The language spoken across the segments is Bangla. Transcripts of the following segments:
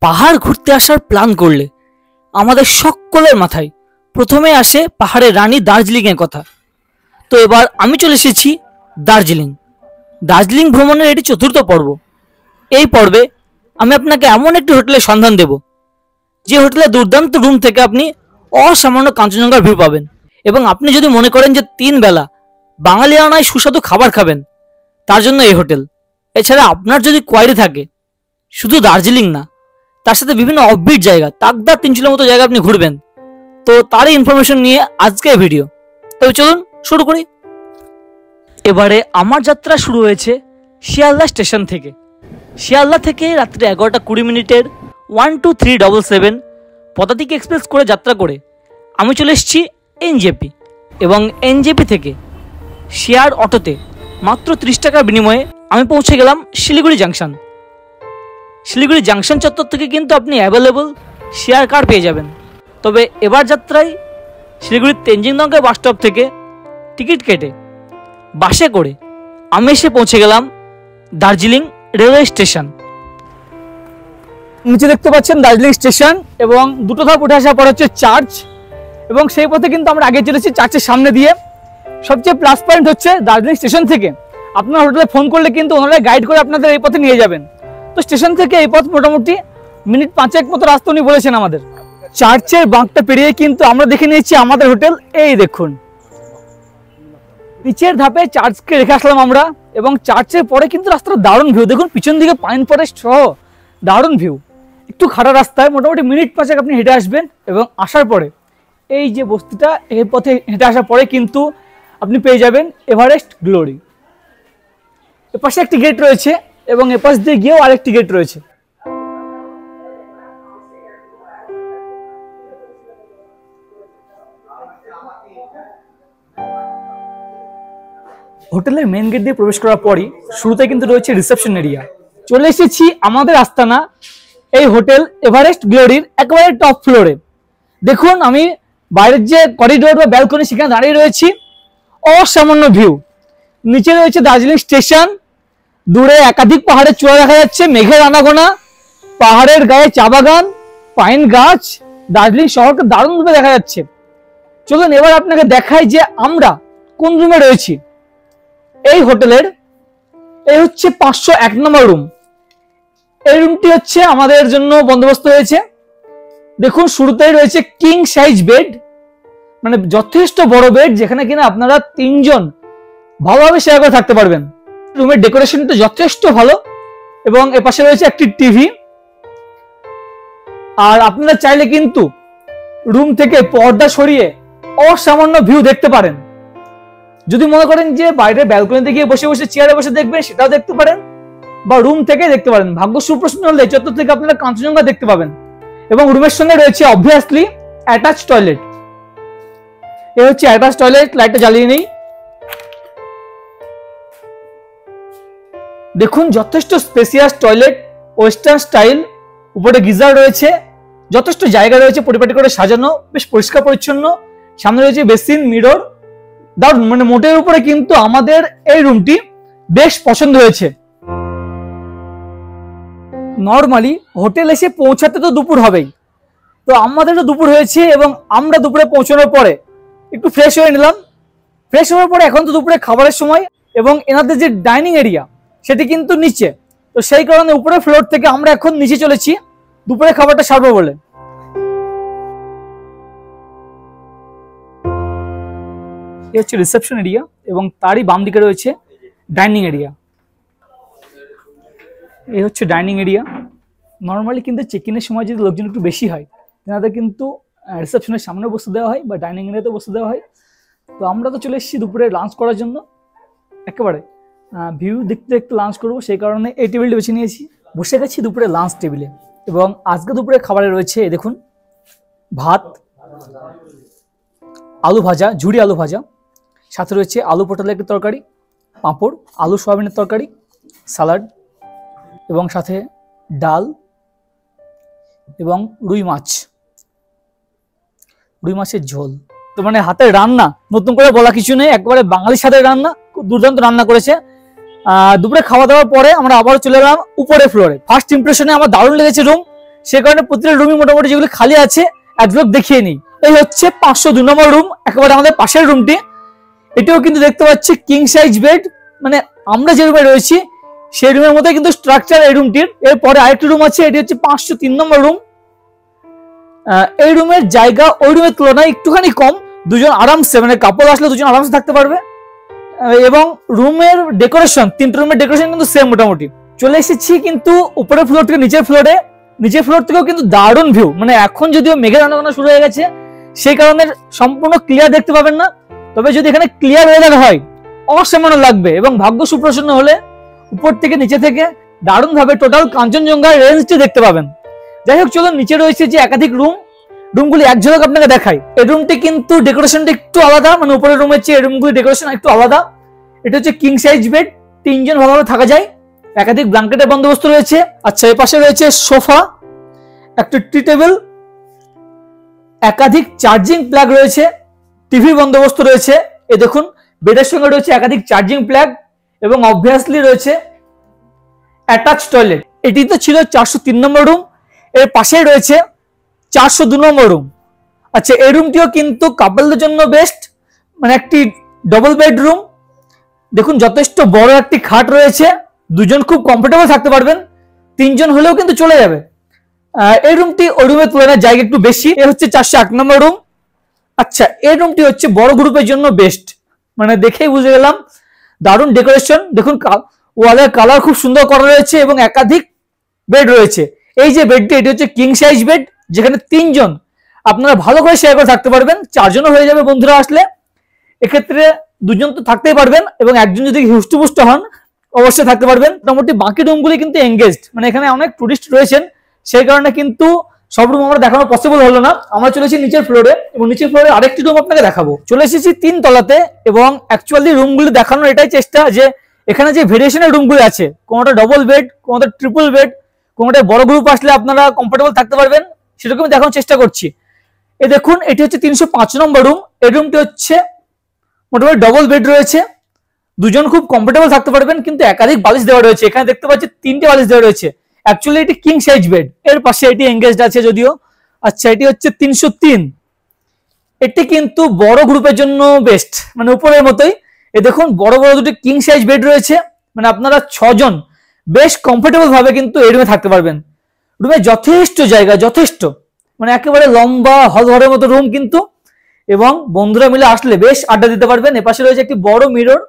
পাহাড় ঘুরতে আসার প্ল্যান করলে আমাদের সকলের মাথায় প্রথমে আসে পাহাড়ের রানী দার্জিলিং এর কথা। তো এবার আমি চলে এসেছি দার্জিলিং। দার্জিলিং ভ্রমণের এটি চতুর্থ পর্ব। এই পর্বে আমি আপনাকে এমন একটি হোটেলের সন্ধান দেব যে হোটেলে দুর্দান্ত রুম থেকে আপনি অসামান্য কাঞ্চনজঙ্ঘার ভিউ পাবেন। এবং আপনি যদি মনে করেন যে 3 বেলা বাঙালিয়ানায় সুস্বাদু খাবার খাবেন, তার জন্য এই হোটেল। এছাড়া আপনার যদি কোয়ারি থাকে শুধু দার্জিলিং না, তার সাথে বিভিন্ন অফবিট জায়গা, তাকদা তিনচুলের মতো জায়গা আপনি ঘুরবেন, তো তারই ইনফরমেশন নিয়ে আজকের ভিডিও। তবে চলুন শুরু করি। এবারে আমার যাত্রা শুরু হয়েছে শিয়ালদা স্টেশন থেকে। শিয়ালদা থেকে রাত্রি 11:20 12377 পদাতিক এক্সপ্রেস করে যাত্রা করে আমি চলে এসেছি এনজেপি। এবং এনজেপি থেকে শেয়ার অটোতে মাত্র 30 টাকার বিনিময়ে আমি পৌঁছে গেলাম শিলিগুড়ি জাংশন। শিলিগুড়ি জাংশন চত্বর থেকে কিন্তু আপনি অ্যাভেলেবল শেয়ার কার পেয়ে যাবেন। তবে এবার যাত্রায় শিলিগুড়ির তেনজিংনগর বাস স্টপ থেকে টিকিট কেটে বাসে করে আমি এসে পৌঁছে গেলাম দার্জিলিং রেলওয়ে স্টেশন। নিচে দেখতে পাচ্ছেন দার্জিলিং স্টেশন এবং দুটো ধাপ উঠে আসার পর হচ্ছে চার্চ। এবং সেই পথে কিন্তু আমরা আগে চলেছি চার্চের সামনে দিয়ে। সবচেয়ে প্লাস পয়েন্ট হচ্ছে দার্জিলিং স্টেশন থেকে আপনার হোটেলে ফোন করলে কিন্তু ওনারা গাইড করে আপনাদের এই পথে নিয়ে যাবেন। তো স্টেশন থেকে এই পথ মোটামুটি মিনিট 5 মতো রাস্তা উনি বলেছেন আমাদের। চার্চের বাঁকটা পেরিয়ে কিন্তু আমরা দেখে নিয়েছি আমাদের হোটেল। এই দেখুন, নিচের ধাপে চার্চকে রেখে আসলাম আমরা। এবং চার্চের পরে কিন্তু রাস্তার দারুণ ভিউ দেখুন, পিছন দিকে পাইন ফরেস্ট সহ দারুণ ভিউ। একটু খাড়া রাস্তায় মোটামুটি মিনিট 5 আপনি হেঁটে আসবেন। এবং আসার পরে এই যে বস্তিটা, এই পথে হেঁটে আসার পরে কিন্তু আপনি পেয়ে যাবেন এভারেস্ট গ্লোরি। এপাশে একটি গেট রয়েছে এবং এপাশ দিয়ে গিয়েও আরেকটি গেট রয়েছে। হোটেলের মেন গেট দিয়ে প্রবেশ করার পরই শুরুতে কিন্তু রয়েছে রিসেপশন এরিয়া। চলে এসেছি আমাদের আস্তানা এই হোটেল এভারেস্ট গ্লোরির একেবারে টপ ফ্লোরে। দেখুন, আমি বাইরের যে করিডোর বা ব্যালকনি সেখানে দাঁড়িয়ে রয়েছি। অসামান্য ভিউ। নিচে রয়েছে দার্জিলিং স্টেশন, দূরে একাধিক পাহাড়ের চূড়া দেখা যাচ্ছে, মেঘের আনাগোনা, পাহাড়ের গায়ে চা বাগান, পাইন গাছ, দার্জিলিং শহরকে দারুণভাবে দেখা যাচ্ছে। চলুন এবার আপনাকে দেখাই যে আমরা কোন রুমে রয়েছি। এই হোটেলের এই হচ্ছে 501 নম্বর রুম। এই রুমটি হচ্ছে আমাদের জন্য বন্দোবস্ত হয়েছে। দেখুন, শুরুতেই রয়েছে কিং সাইজ বেড, মানে যথেষ্ট বড় বেড, যেখানে কিনা আপনারা 3 জন ভালোভাবে শেয়ার করে থাকতে পারবেন। রুমের ডেকোরেশনটা যথেষ্ট ভালো। এবং এপাশে রয়েছে একটি টিভি। আর আপনারা চাইলে কিন্তু রুম থেকে পর্দা সরিয়ে অসামান্য ভিউ দেখতে পারেন। যদি মনে করেন যে বাইরে ব্যালকনিতে গিয়ে বসে বসে চেয়ারে বসে দেখবেন, সেটাও দেখতে পারেন, বা রুম থেকে দেখতে পারেন। ভাগ্য সুপ্রসন্ন হলে চত্বর থেকে আপনারা কাঞ্চনজঙ্ঘা দেখতে পাবেন। এবং রুমের সঙ্গে রয়েছে অবভিয়াসলি অ্যাটাচ টয়লেট। এ হচ্ছে অ্যাটাচ টয়লেট, লাইটটা জ্বালিয়ে নেই। দেখুন, যথেষ্ট স্পেসিয়াস টয়লেট, ওয়েস্টার্ন স্টাইল, উপরে গিজার রয়েছে, যথেষ্ট জায়গা রয়েছে পরিপাটি করে সাজানো, বেশ পরিষ্কার পরিচ্ছন্ন। সামনে রয়েছে বেসিন, মিরর, দারুণ। মানে মোটের উপরে কিন্তু আমাদের এই রুমটি বেশ পছন্দ হয়েছে। নর্মালি হোটেল এসে পৌঁছাতে তো দুপুর হবেই, তো আমাদেরও দুপুর হয়েছে। এবং আমরা দুপুরে পৌঁছানোর পরে একটু ফ্রেশ হয়ে নিলাম। ফ্রেশ হওয়ার পরে এখন তো দুপুরে খাবারের সময়, এবং এনাদের যে ডাইনিং এরিয়া সেটি কিন্তু নিচে, তো সেই কারণে উপরে ফ্লোর থেকে আমরা এখন নিচে চলেছি দুপুরে খাবারটা সারবো বলে। এই হচ্ছে রিসেপশন এরিয়া এবং তারই বাম দিকে রয়েছে ডাইনিং এরিয়া। এই হচ্ছে ডাইনিং এরিয়া। নর্মালি কিন্তু চেক ইনের সময় যদি লোকজন একটু বেশি হয়, তেনাদের কিন্তু রিসেপশনের সামনে বসতে দেওয়া হয় বা ডাইনিং এরিয়াতে বসতে দেওয়া হয়। তো আমরা তো চলে এসেছি দুপুরে লাঞ্চ করার জন্য। একেবারে ভিউ দেখতে দেখতে লাঞ্চ করবো, সেই কারণে এই টেবিলটা বেছে নিয়েছি। বসে গেছি দুপুরে লাঞ্চ টেবিলে। এবং আজকে দুপুরে খাবারে রয়েছে দেখুন, ভাত, আলু ভাজা, ঝুড়ি আলু ভাজা, সাথে রয়েছে আলু পটলের তরকারি, পাঁপড়, আলু সয়াবিনের তরকারি, সালাড, এবং সাথে ডাল এবং রুই মাছের ঝোল। তো মানে হাতের রান্না, নতুন করে বলা কিছু নেই, একবারে বাঙালির সাথে রান্না, খুব দুর্দান্ত রান্না করেছে। দুপুরে খাওয়া দাওয়ার পরে আমরা আবার চলে এলাম উপরে ফ্লোরে। ফার্স্ট ইমপ্রেশনে আমার দারুণ লেগেছে রুম। সে কারণে প্রতিটা রুমই মোটামুটি যেগুলো খালি আছে এক ঝলক দেখিয়ে নিই। এই হচ্ছে 502 নম্বর রুম, একেবারে আমাদের পাশের রুমটি। এটাও কিন্তু দেখতে পাচ্ছি কিং সাইজ বেড, মানে আমরা যে রুমে রয়েছি সেই রুমের মধ্যে কিন্তু স্ট্রাকচার এই রুমটির। এরপরে আরেকটি রুম আছে, এটি হচ্ছে 503 নম্বর রুম। এই রুমের জায়গা ওই রুমের তুলনায় একটুখানি কম, দুজন আরামসে, মানে কাপল আসলে দুজন আরামসে থাকতে পারবে। এবং রুমের ডেকোরেশন, তিনটা রুমের ডেকোরেশন কিন্তু সেম মোটামুটি। চলে এসেছি কিন্তু উপরের ফ্লোর থেকে নিচের ফ্লোরে। নিচের ফ্লোর থেকেও কিন্তু দারুণ ভিউ, মানে এখন যদিও মেঘের আনাগোনা শুরু হয়ে গেছে সেই কারণে সম্পূর্ণ ক্লিয়ার দেখতে পাবেন না, তবে যদি এখানে ক্লিয়ার ওয়েদার হয় অসামান্য লাগবে। এবং ভাগ্য সুপ্রসন্ন হলে উপর থেকে নিচে থেকে দারুণ ভাবে টোটাল কাঞ্চনজঙ্ঘার রেঞ্জটি দেখতে পাবেন। যাই হোক, চলুন নিচে রয়েছে যে একাধিক রুমগুলি এক ঝলক আপনাকে দেখাই। এই রুমটি কিন্তু ডেকোরেশনটা একটু আলাদা, মানে উপরের রুমের চেয়ে এই রুমগুলি ডেকোরেশন একটু আলাদা। এটা হচ্ছে কিং সাইজ বেড, তিনজন ভালোভাবে থাকা যায়, একাধিক ব্ল্যাঙ্কেটের বন্দোবস্ত রয়েছে। আচ্ছা, এই পাশে রয়েছে সোফা, একটা টি টেবিল, একাধিক চার্জিং প্লাগ রয়েছে, টিভি বন্দোবস্ত রয়েছে। এই দেখুন বেডের সঙ্গে রয়েছে একাধিক চার্জিং প্লাগ এবং অবভিয়াসলি রয়েছে অ্যাটাচ টয়লেট। এটি তো ছিল 403 নম্বর রুম, এর পাশেই রয়েছে 402 নম্বর রুম। আচ্ছা, এই রুমটিও কিন্তু কাপলদের জন্য বেস্ট, মানে একটি ডবল বেডরুম। দেখুন যথেষ্ট বড় একটি খাট রয়েছে, দুজন খুব কমফোর্টেবল থাকতে পারবেন, তিনজন হলেও কিন্তু চলে যাবে। এই রুমটি ওই রুমের তুলনায় জায়গা একটু বেশি। এ হচ্ছে 408 নম্বর রুম। আচ্ছা, এই রুমটি হচ্ছে বড় গ্রুপের জন্য বেস্ট, মানে দেখেই বুঝে গেলাম। দারুণ ডেকোরেশন, দেখুন ওয়ালের কালার খুব সুন্দর করা রয়েছে এবং একাধিক বেড রয়েছে। এই যে বেডটি, এটি হচ্ছে কিং সাইজ বেড, যেখানে তিনজন আপনারা ভালো করে শেয়ার করে থাকতে পারবেন, চারজনও হয়ে যাবে বন্ধুরা আসলে। এক্ষেত্রে দুজন তো থাকতেই পারবেন এবং একজন যদি হুষ্টপুষ্ট হন অবশ্যই থাকতে পারবেন। মোটামুটি বাকি রুমগুলি কিন্তু এঙ্গেজড, মানে এখানে অনেক টুরিস্ট রয়েছেন, সেই কারণে কিন্তু সব রুম আমরা দেখানো পসিবল হলো না। আমরা চলে এসেছি নিচের ফ্লোরে এবং নিচের ফ্লোরে আরেকটি রুম আপনাকে দেখাবো। চলে এসেছি 3 তলাতে এবং অ্যাকচুয়ালি রুমগুলি দেখানোর এটাই চেষ্টা যে এখানে যে ভেরিয়েশনের রুমগুলি আছে, কোনোটা ডবল বেড, কোনোটা ট্রিপল বেড, কোনোটা বড় গ্রুপ আসলে আপনারা কমফোর্টেবল থাকতে পারবেন, সেরকমই দেখানোর চেষ্টা করছি। এই দেখুন এটি হচ্ছে 305 নম্বর রুম। এই রুমটি হচ্ছে মোটামুটি ডবল বেড রয়েছে, দুজন খুব কমফোর্টেবল থাকতে পারবেন, কিন্তু একাধিক বালিশ দেওয়া রয়েছে। এখানে দেখতে পাচ্ছি 3টে বালিশ দেওয়া রয়েছে। অ্যাকচুয়ালি এটি কিং সাইজ বেড, এর পাশে এটি এঙ্গেজড আছে যদিও। আচ্ছা, এটি হচ্ছে 303। এটি কিন্তু বড় গ্রুপের জন্য বেস্ট, মানে উপরের মতোই। এই দেখুন বড় বড় দুটি কিং সাইজ বেড রয়েছে, মানে আপনারা 6 জন বেশ কমফোর্টেবল ভাবে কিন্তু এই রুমে থাকতে পারবেন। রুমে যথেষ্ট জায়গা, যথেষ্ট, মানে একেবারে লম্বা হল ঘরের মতো রুম কিন্তু, এবং বন্ধুরা মিলে আসলে বেশ আড্ডা দিতে পারবেন। এপাশে রয়েছে একটি বড় মিরর,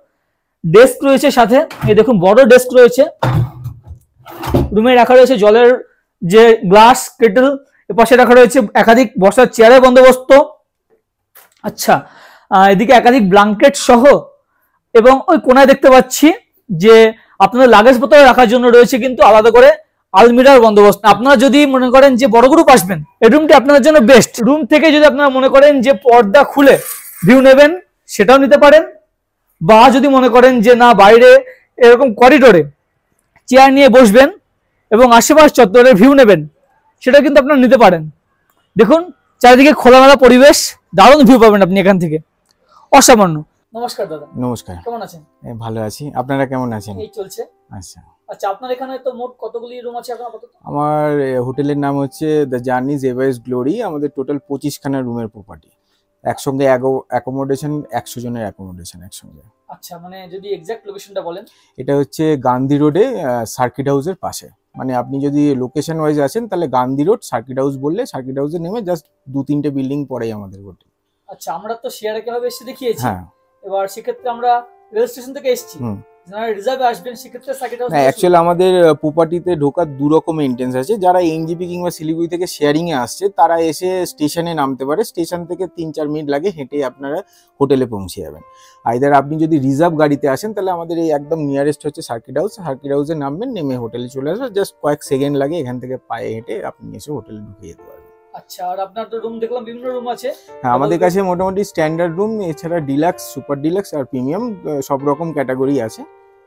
ডেস্ক রয়েছে সাথে, এই দেখুন বড় ডেস্ক রয়েছে। রুমে রাখা রয়েছে জলের যে গ্লাস, কেটল, এপাশে রাখা রয়েছে একাধিক বসার চেয়ারের বন্দোবস্ত। আচ্ছা, এদিকে একাধিক ব্ল্যাঙ্কেট সহ, এবং ওই কোনায় দেখতে পাচ্ছি যে আপনাদের লাগেজ পত্র রাখার জন্য রয়েছে কিন্তু আলাদা করে আলমিরার বন্দোবস্ত। আপনারা যদি মনে করেন যে বড় গ্রুপ আসবেন, এই রুমটি আপনাদের জন্য বেস্ট। রুম থেকে যদি আপনারা মনে করেন যে পর্দা খুলে ভিউ নেবেন, সেটাও নিতে পারেন, বা যদি মনে করেন যে না বাইরে এরকম করিডোরে চেয়ার নিয়ে বসবেন এবং আশেপাশ চত্বরের ভিউ নেবেন, সেটা কিন্তু আপনারা নিতে পারেন। দেখুন চারিদিকে খোলামেলা পরিবেশ, দারুণ ভিউ পাবেন আপনি এখান থেকে, অসামান্য। নমস্কার দাদা। নমস্কার, কেমন আছেন? ভালো আছি, আপনারা কেমন আছেন? এই চলছে। আচ্ছা আচ্ছা, আপনার এখানে তো মোট কতগুলি রুম আছে এখন আপাতত? আমার হোটেলের নাম হচ্ছে দ্য জার্নিজ এভারেস্ট গ্লোরি। আমাদের টোটাল 25খানা রুমের প্রপার্টি, একসঙ্গে অ্যাকোমোডেশন 100 জনের অ্যাকোমোডেশন একসঙ্গে। আচ্ছা, মানে যদি এক্সাক্ট লোকেশনটা বলেন। এটা হচ্ছে গান্ধী রোডে সার্কিট হাউসের পাশে, মানে আপনি যদি লোকেশন ওয়াইজ আসেন তাহলে গান্ধী রোড সার্কিট হাউস বললে সার্কিট হাউসে নেমে জাস্ট 2-3টে বিল্ডিং পরেই আমাদের হোটেল। আচ্ছা, আমরা তো শেয়ারে কিভাবে এসে দেখিয়েছি, হ্যাঁ, এবার সেক্ষেত্রে আমরা রেল স্টেশন থেকে এসেছি, যারা রিজার্ভে আসবেন সেক্ষেত্রে সার্কিট হাউস। না, অ্যাকচুয়ালি আমাদের প্রপার্টিতে ঢোকার 2 রকম এন্ট্রেন্স আছে। যারা এনজিপি কিংবা শিলিগুড়ি থেকে শেয়ারিং এ আসছে তারা এসে স্টেশনে নামতে পারে, স্টেশন থেকে 3-4 মিনিট লাগে হেঁটে আপনারা হোটেলে পৌঁছে যাবেন। আইদার আপনি যদি রিজার্ভ গাড়িতে আসেন তাহলে আমাদের এই একদম নিয়ারেস্ট হচ্ছে সার্কিট হাউস, সার্কিট হাউসে নামবেন, নেমে হোটেলে চলে আসবেন, জাস্ট কয়েক সেকেন্ড লাগে, এখান থেকে পায়ে হেঁটে আপনি এসে হোটেলে ঢুকে যেতে পারবেন। আচ্ছা, আর আপনার তো রুম দেখলাম বিভিন্ন রুম আছে। হ্যাঁ, আমাদের কাছে মোটামুটি স্ট্যান্ডার্ড রুম, এছাড়া ডিলাক্স, সুপার ডিলাক্স আর প্রিমিয়াম সব রকম ক্যাটাগরি আছে।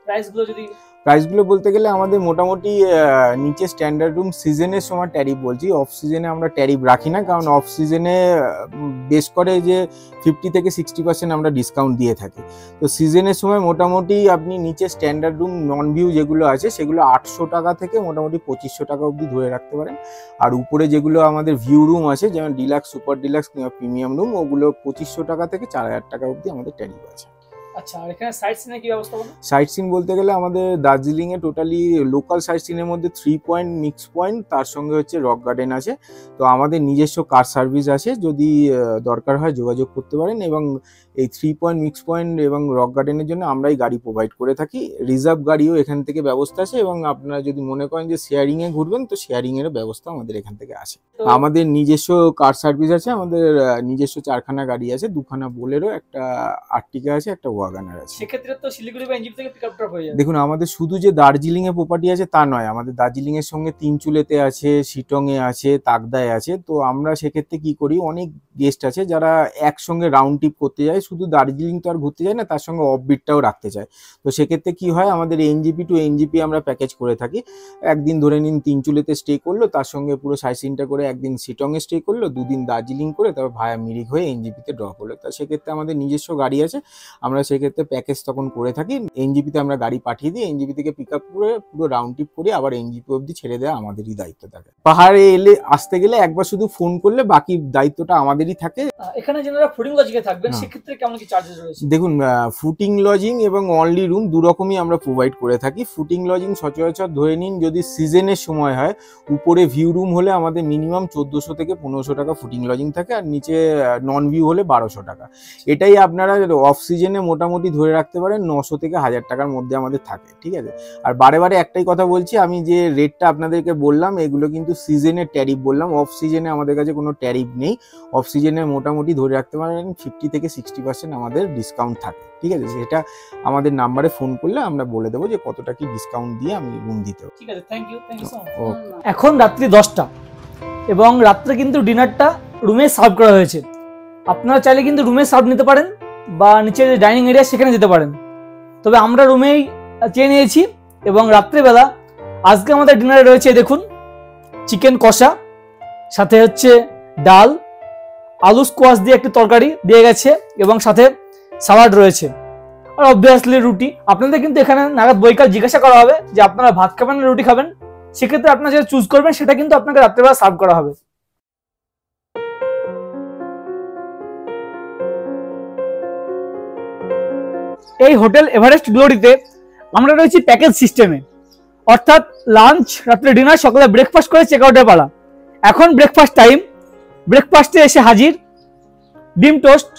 প্রাইসগুলো যদি প্রাইসগুলো বলতে গেলে আমাদের মোটামুটি নিচে স্ট্যান্ডার্ড রুম সিজনের সময় ট্যারিফ বলছি, অফ সিজনে আমরা ট্যারিফ রাখি না, কারণ অফ সিজনে বেশ করে যে 50 থেকে 60% আমরা ডিসকাউন্ট দিয়ে থাকি। তো সিজনের সময় মোটামুটি আপনি নিচে স্ট্যান্ডার্ড রুম নন ভিউ যেগুলো আছে সেগুলো 800 টাকা থেকে মোটামুটি 2500 টাকা অবধি ধরে রাখতে পারেন। আর উপরে যেগুলো আমাদের ভিউ রুম আছে যেমন ডিলাক্স, সুপার ডিলাক্স কিংবা প্রিমিয়াম রুম, ওগুলো 2500 টাকা থেকে 4000 টাকা অবধি আমাদের ট্যারিফ আছে। আচ্ছা, আর এখানে সাইট সিনের কি ব্যবস্থা বলুন? সাইট সিন বলতে গেলে আমাদের দার্জিলিংয়ে টোটালি লোকাল সাইট সিনের মধ্যে 3 পয়েন্ট, মিক্স পয়েন্ট, তার সঙ্গে হচ্ছে রক গার্ডেন আছে। তো আমাদের নিজস্ব কার সার্ভিস আছে, যদি দরকার হয় যোগাযোগ করতে পারেন। এবং এই 3 পয়েন্ট, মিক্স পয়েন্ট এবং রক গার্ডেনের জন্য আমরাই গাড়ি প্রোভাইড করে থাকি। রিজার্ভ গাড়িও এখান থেকে ব্যবস্থা আছে, এবং আপনারা যদি মনে করেন যে শেয়ারিংয়ে ঘুরবেন তো শেয়ারিংয়েরও ব্যবস্থা আমাদের এখান থেকে আছে। আমাদের নিজস্ব কার সার্ভিস আছে, আমাদের নিজস্ব 4খানা গাড়ি আছে, 2খানা বোলেরো, একটা আর্টিকা আছে, একটা ওয়াগানার আছে। সেক্ষেত্রে তো শিলিগুড়ি বা এনজিপি থেকে পিকআপ ড্রপ হয়ে যাবে। দেখুন, আমাদের শুধু যে দার্জিলিং এ প্রপার্টি আছে তা নয়, আমাদের দার্জিলিং এর সঙ্গে তিনচুলেতে আছে, শিটং এ আছে, তাকদায় আছে। তো আমরা সেক্ষেত্রে কি করি, অনেক গেস্ট আছে যারা একসঙ্গে রাউন্ড ট্রিপ করতে যায়, শুধু দার্জিলিং তো আর ঘুরতে যায় না, তার সঙ্গে অফবিটটাও রাখতে চায়। তো সেক্ষেত্রে কি হয়, আমাদের এনজিপি টু এনজিপি আমরা প্যাকেজ করে থাকি। একদিন ধরে নিন তিনচুলেতে স্টে করলো, তার সঙ্গে পুরো সাইট সিনটা করে একদিন শিটং এ স্টে করলো, 2 দিন দার্জিলিং করে তারপর ভায়া মিরিক হয়ে এনজিপিতে ড্রপ হলো। তা সেক্ষেত্রে আমাদের নিজস্ব গাড়ি আছে, আমরা সেক্ষেত্রে প্যাকেজ তখন করে থাকি। এনজিপিতে আমরা গাড়ি পাঠিয়ে দিই, এনজিপি থেকে পিক আপ করে পুরো রাউন্ড ট্রিপ করে আবার এনজিপি অবধি ছেড়ে দেওয়া আমাদেরই দায়িত্ব থাকে। পাহাড়ে এলে আসতে গেলে একবার শুধু ফোন করলে বাকি দায়িত্বটা আমাদেরই থাকে। এখানে যারা ফুডিং লজিকে থাকবেন সেক্ষেত্রে কেমন কি চার্জেস রয়েছে? দেখুন, ফুটিং লজিং এবং অনলি রুম দুরকমই আমরা প্রোভাইড করে থাকি। ফুটিং লজিং সচরাচর ধরে নিন যদি সিজনের সময় হয়, উপরে ভিউ রুম হলে আমাদের মিনিমাম 1400 থেকে 1500 টাকা ফুটিং লজিং থাকে, আর নিচে নন ভিউ হলে 1200 টাকা। এটাই আপনারা অফ সিজনে মোটামুটি ধরে রাখতে পারেন 900 থেকে 1000 টাকার মধ্যে আমাদের থাকে, ঠিক আছে। আর বারে বারে একটাই কথা বলছি, আমি যে রেটটা আপনাদেরকে বললাম এগুলো কিন্তু সিজনের ট্যারিফ বললাম, অফ সিজনে আমাদের কাছে কোনো ট্যারিফ নেই। অফ সিজনে মোটামুটি ধরে রাখতে পারেন 50 থেকে 60% আমাদের ডিসকাউন্ট থাকে, ঠিক আছে। সেটা আমাদের নাম্বারে ফোন করলে আমরা বলে দেবো যে কতটা কি ডিসকাউন্ট দিয়ে আমি রুম দিতে হবে। ঠিক আছে, থ্যাংক ইউ সো মাচ। এখন রাত্রি 10টা এবং রাত্রে কিন্তু ডিনারটা রুমে সার্ভ করা হয়েছে। আপনারা চাইলে কিন্তু রুমে সার্ভ নিতে পারেন বা নিচে যে ডাইনিং এরিয়া সেখানে যেতে পারেন, তবে আমরা রুমেই চেয়ে নিয়েছি। এবং রাত্রেবেলা আজকে আমাদের ডিনারে রয়েছে দেখুন চিকেন কষা, সাথে হচ্ছে ডাল, আলু স্কোয়াশ দিয়ে একটি তরকারি দিয়ে গেছে এবং সাথে সালাড রয়েছে, আর অবভিয়াসলি রুটি। আপনাদের কিন্তু এখানে নাগাদ বৈকাল জিজ্ঞাসা করা হবে যে আপনারা ভাত খাবেন না রুটি খাবেন, সেক্ষেত্রে আপনারা যেটা চুজ করবেন সেটা কিন্তু আপনাকে রাত্রেবেলা সার্ভ করা হবে। এই হোটেল এভারেস্ট গ্লোরিতে আমরা রয়েছি প্যাকেজ সিস্টেমে, অর্থাৎ লাঞ্চ, রাত্রে ডিনার, সকালে ব্রেকফাস্ট করে চেক আউটের পালা। এখন ব্রেকফাস্ট টাইম। ব্রেকফাস্টে এসে হাজির ডিম টোস্ট।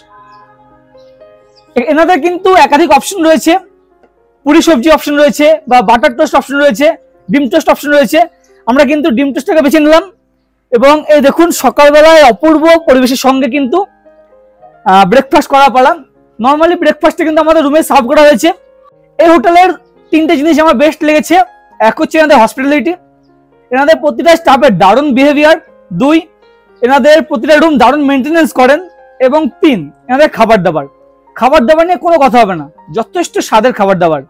এনাদের কিন্তু একাধিক অপশন রয়েছে, পুরি সবজি অপশন রয়েছে বা বাটার টোস্ট অপশন রয়েছে, ডিম টোস্ট অপশন রয়েছে। আমরা কিন্তু ডিম টোস্টটাকে বেছে নিলাম এবং এই দেখুন সকালবেলায় অপূর্ব পরিবেশের সঙ্গে কিন্তু ব্রেকফাস্ট করা পালা। নর্মালি ব্রেকফাস্টে কিন্তু আমাদের রুমে সার্ভ করা হয়েছে। এই হোটেলের 3টে জিনিস আমার বেস্ট লেগেছে। এক হচ্ছে এনাদের হসপিটালিটি, এনাদের প্রতিটা স্টাফের দারুণ বিহেভিয়ার। 2, এনাদের প্রতিটা রুম দারুণ মেনটেনেন্স করেন। এবং 3, এনাদের খাবার দাবার নিয়ে কোনো কথা হবে না, যথেষ্ট স্বাদের খাবার দাবার।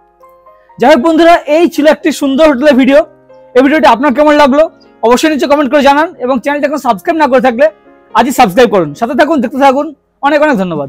যাই হোক বন্ধুরা, এই ছিল একটি সুন্দর হোটেলের ভিডিও। এই ভিডিওটি আপনার কেমন লাগলো অবশ্যই নিচে কমেন্ট করে জানান, এবং চ্যানেলটা এখন সাবস্ক্রাইব না করে থাকলে আজই সাবস্ক্রাইব করুন। সাথে থাকুন, দেখতে থাকুন। অনেক অনেক ধন্যবাদ।